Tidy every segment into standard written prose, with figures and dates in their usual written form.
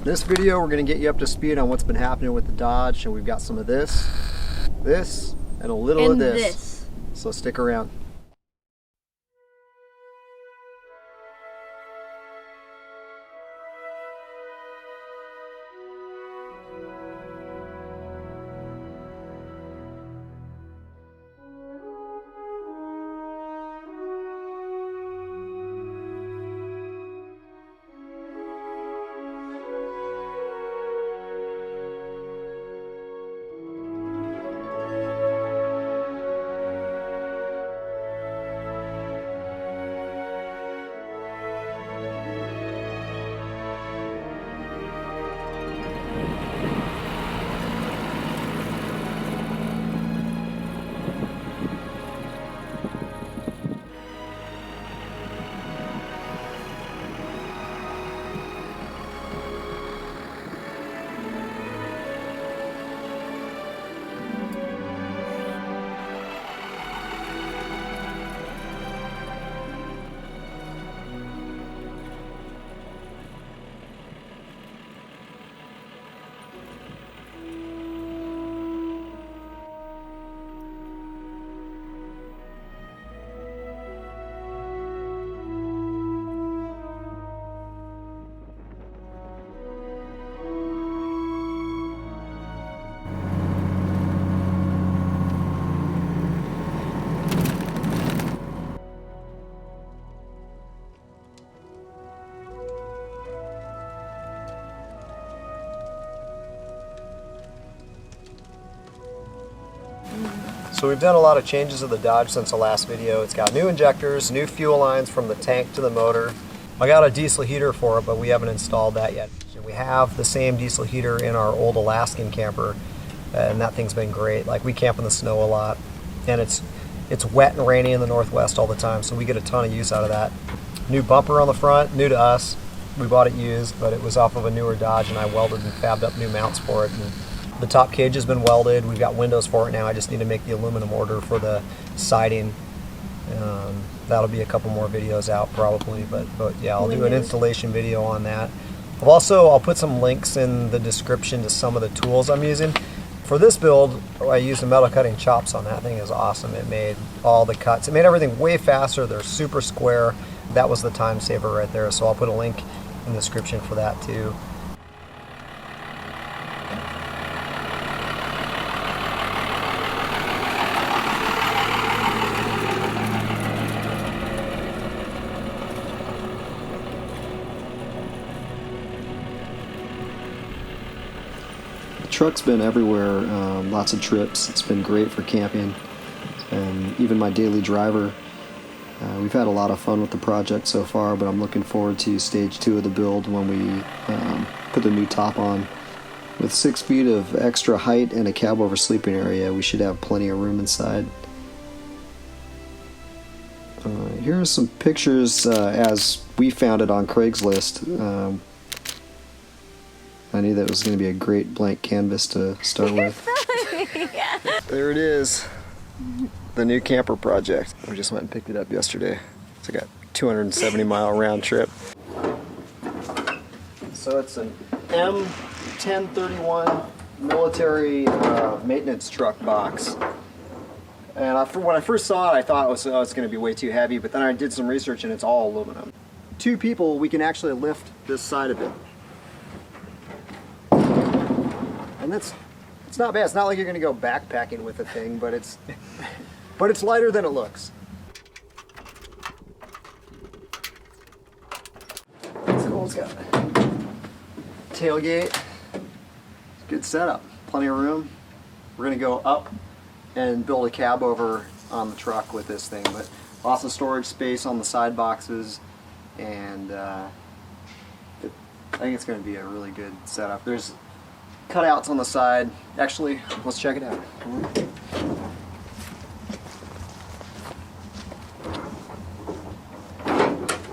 In this video, we're going to get you up to speed on what's been happening with the Dodge, and we've got some of this, and a little of this. So stick around. So we've done a lot of changes to the Dodge since the last video. It's got new injectors, new fuel lines from the tank to the motor. I got a diesel heater for it, but we haven't installed that yet. We have the same diesel heater in our old Alaskan camper, and that thing's been great. Like, we camp in the snow a lot, and it's wet and rainy in the Northwest all the time, so we get a ton of use out of that. New bumper on the front, new to us. We bought it used, but it was off of a newer Dodge, and I welded and fabbed up new mounts for it. And the top cage has been welded. We've got windows for it now. I just need to make the aluminum order for the siding. That'll be a couple more videos out probably, but yeah, I'll do an installation video on that. I'll put some links in the description to some of the tools I'm using. For this build, I used a metal cutting chops on that. Thing is awesome. It made all the cuts. It made everything way faster. They're super square. That was the time saver right there. So I'll put a link in the description for that too. Truck's been everywhere, lots of trips. It's been great for camping, and even my daily driver. We've had a lot of fun with the project so far, but I'm looking forward to stage 2 of the build when we put the new top on. With 6 feet of extra height and a cab over sleeping area, we should have plenty of room inside. Here are some pictures as we found it on Craigslist. I knew that was going to be a great blank canvas to start with. Yeah. There it is, the new camper project. We just went and picked it up yesterday. It's like a 270-mile round trip. So it's an M1031 military maintenance truck box. And when I first saw it, I thought it's going to be way too heavy, but then I did some research and it's all aluminum. 2 people, we can actually lift this side of it. And it's not bad. It's not like you're going to go backpacking with the thing, but it's lighter than it looks. It's cool. It's got tailgate. Good setup. Plenty of room. We're going to go up and build a cab over on the truck with this thing, but lots of storage space on the side boxes, and I think it's going to be a really good setup. There's cutouts on the side. Actually, let's check it out.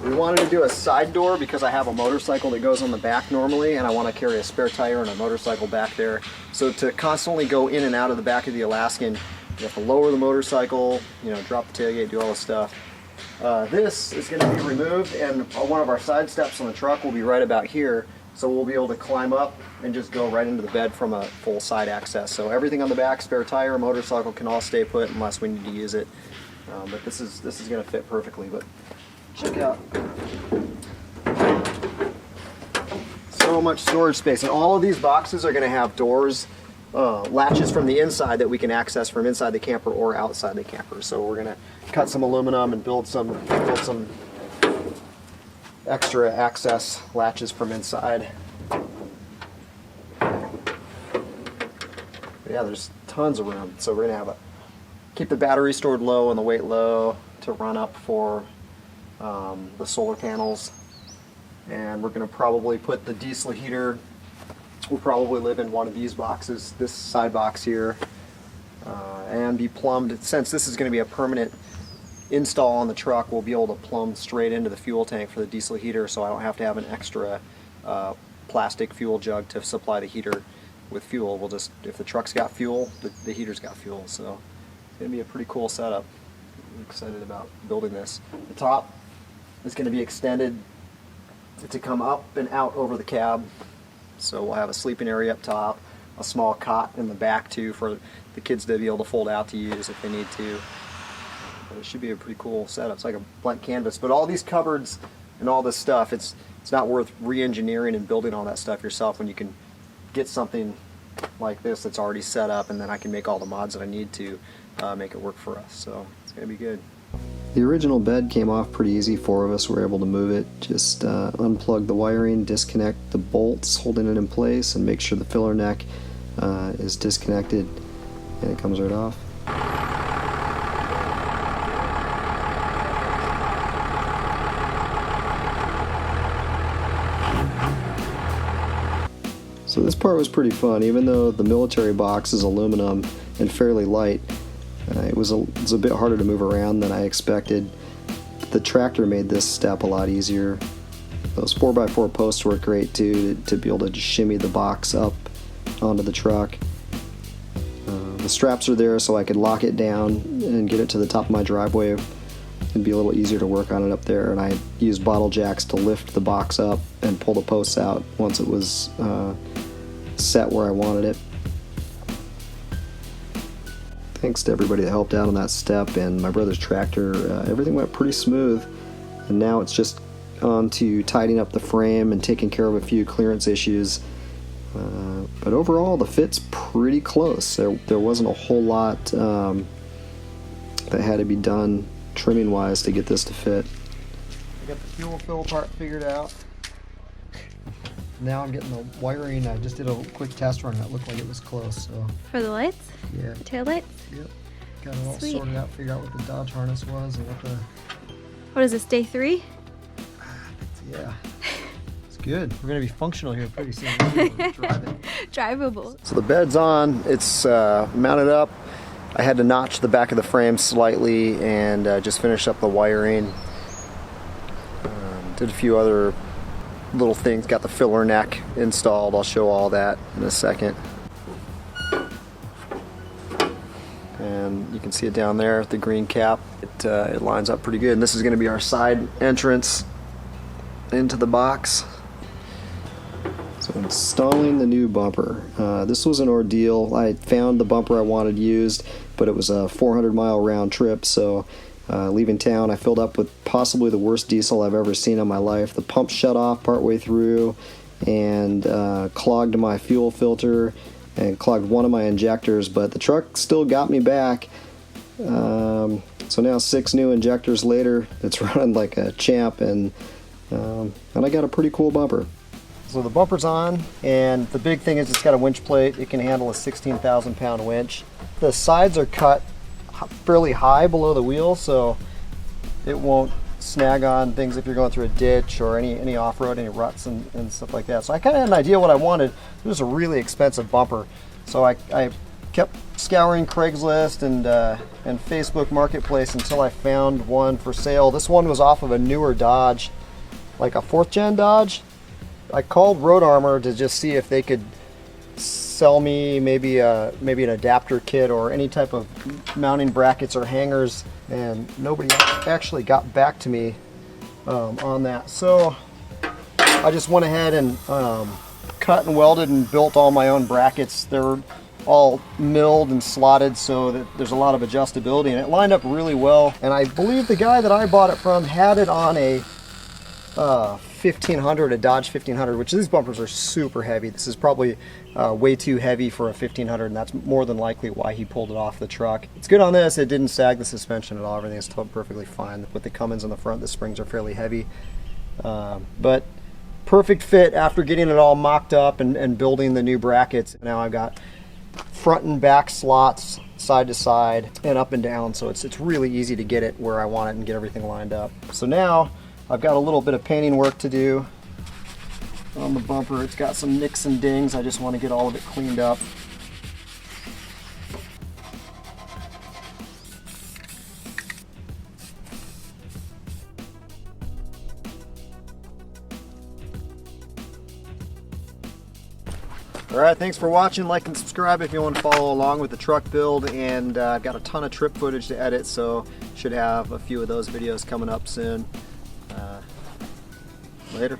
We wanted to do a side door because I have a motorcycle that goes on the back normally, and I want to carry a spare tire and a motorcycle back there. So to constantly go in and out of the back of the Alaskan, you have to lower the motorcycle, drop the tailgate, do all this stuff. This is going to be removed, and one of our side steps on the truck will be right about here. So we'll be able to climb up and just go right into the bed from a full side access. So everything on the back, spare tire, motorcycle, can all stay put unless we need to use it. But this is going to fit perfectly. But check out. So much storage space, and all of these boxes are going to have doors, latches from the inside that we can access from inside the camper or outside the camper. So we're going to cut some aluminum and build some extra access latches from inside. But yeah, there's tons of room. So we're going to keep the battery stored low and the weight low to run up for the solar panels. And we're going to probably put the diesel heater, will probably live in one of these boxes, this side box here, and be plumbed. Since this is going to be a permanent install on the truck, we'll be able to plumb straight into the fuel tank for the diesel heater, so I don't have to have an extra plastic fuel jug to supply the heater with fuel. We'll just, if the truck's got fuel, the heater's got fuel. So it's going to be a pretty cool setup. I'm excited about building this. The top is going to be extended to come up and out over the cab. So we'll have a sleeping area up top, a small cot in the back too for the kids to be able to fold out to use if they need to. But it should be a pretty cool setup. It's like a blank canvas. But all these cupboards and all this stuff, it's not worth re-engineering and building all that stuff yourself when you can get something like this that's already set up, and then I can make all the mods that I need to make it work for us. So it's going to be good. The original bed came off pretty easy. 4 of us were able to move it. Just unplug the wiring, disconnect the bolts holding it in place, and make sure the filler neck is disconnected, and it comes right off. So this part was pretty fun. Even though the military box is aluminum and fairly light, it was a bit harder to move around than I expected. The tractor made this step a lot easier. Those 4x4 posts work great too, to be able to just shimmy the box up onto the truck. The straps are there so I could lock it down and get it to the top of my driveway. It'd be a little easier to work on it up there, and I used bottle jacks to lift the box up and pull the posts out once it was set where I wanted it. Thanks to everybody that helped out on that step and my brother's tractor. Everything went pretty smooth, and now it's just on to tidying up the frame and taking care of a few clearance issues. But overall, the fit's pretty close. There wasn't a whole lot that had to be done trimming wise to get this to fit. I got the fuel fill part figured out. Now I'm getting the wiring. I just did a quick test run that looked like it was close. So for the lights? Yeah. The tail lights? Yep. Got it all Sweet. sorted out, figured out what the Dodge harness was and what the... What is this, day 3? Yeah. It's good. We're going to be functional here pretty soon. Drive it. Drivable. So the bed's on. It's mounted up. I had to notch the back of the frame slightly and just finish up the wiring. Did a few other little things. Got the filler neck installed. I'll show all that in a second. And you can see it down there, the green cap. It lines up pretty good. And this is going to be our side entrance into the box. So installing the new bumper. This was an ordeal. I found the bumper I wanted used, but it was a 400-mile round trip, so leaving town I filled up with possibly the worst diesel I've ever seen in my life. The pump shut off partway through and clogged my fuel filter and clogged one of my injectors, but the truck still got me back. So now 6 new injectors later, it's running like a champ, and I got a pretty cool bumper. So the bumper's on, and the big thing is it's got a winch plate. It can handle a 16,000-pound winch. The sides are cut fairly high below the wheel, so it won't snag on things if you're going through a ditch or any off-road, any ruts and stuff like that. So I kind of had an idea what I wanted. It was a really expensive bumper, so I kept scouring Craigslist and Facebook Marketplace until I found one for sale. This one was off of a newer Dodge, like a 4th gen Dodge. I called Road Armor to just see if they could sell me maybe an adapter kit or any type of mounting brackets or hangers, and nobody actually got back to me on that. So I just went ahead and cut and welded and built all my own brackets. They're all milled and slotted so that there's a lot of adjustability, and it lined up really well. And I believe the guy that I bought it from had it on a 1500, a Dodge 1500, which these bumpers are super heavy. This is probably way too heavy for a 1500, and that's more than likely why he pulled it off the truck. It's good on this, it didn't sag the suspension at all. Everything is perfectly fine. With the Cummins on the front, the springs are fairly heavy, but perfect fit after getting it all mocked up and building the new brackets. Now I've got front and back slots side to side and up and down, so it's really easy to get it where I want it and get everything lined up. So now I've got a little bit of painting work to do on the bumper. It's got some nicks and dings. I just want to get all of it cleaned up. Alright, thanks for watching. Like and subscribe if you want to follow along with the truck build, and I've got a ton of trip footage to edit, so should have a few of those videos coming up soon. Later.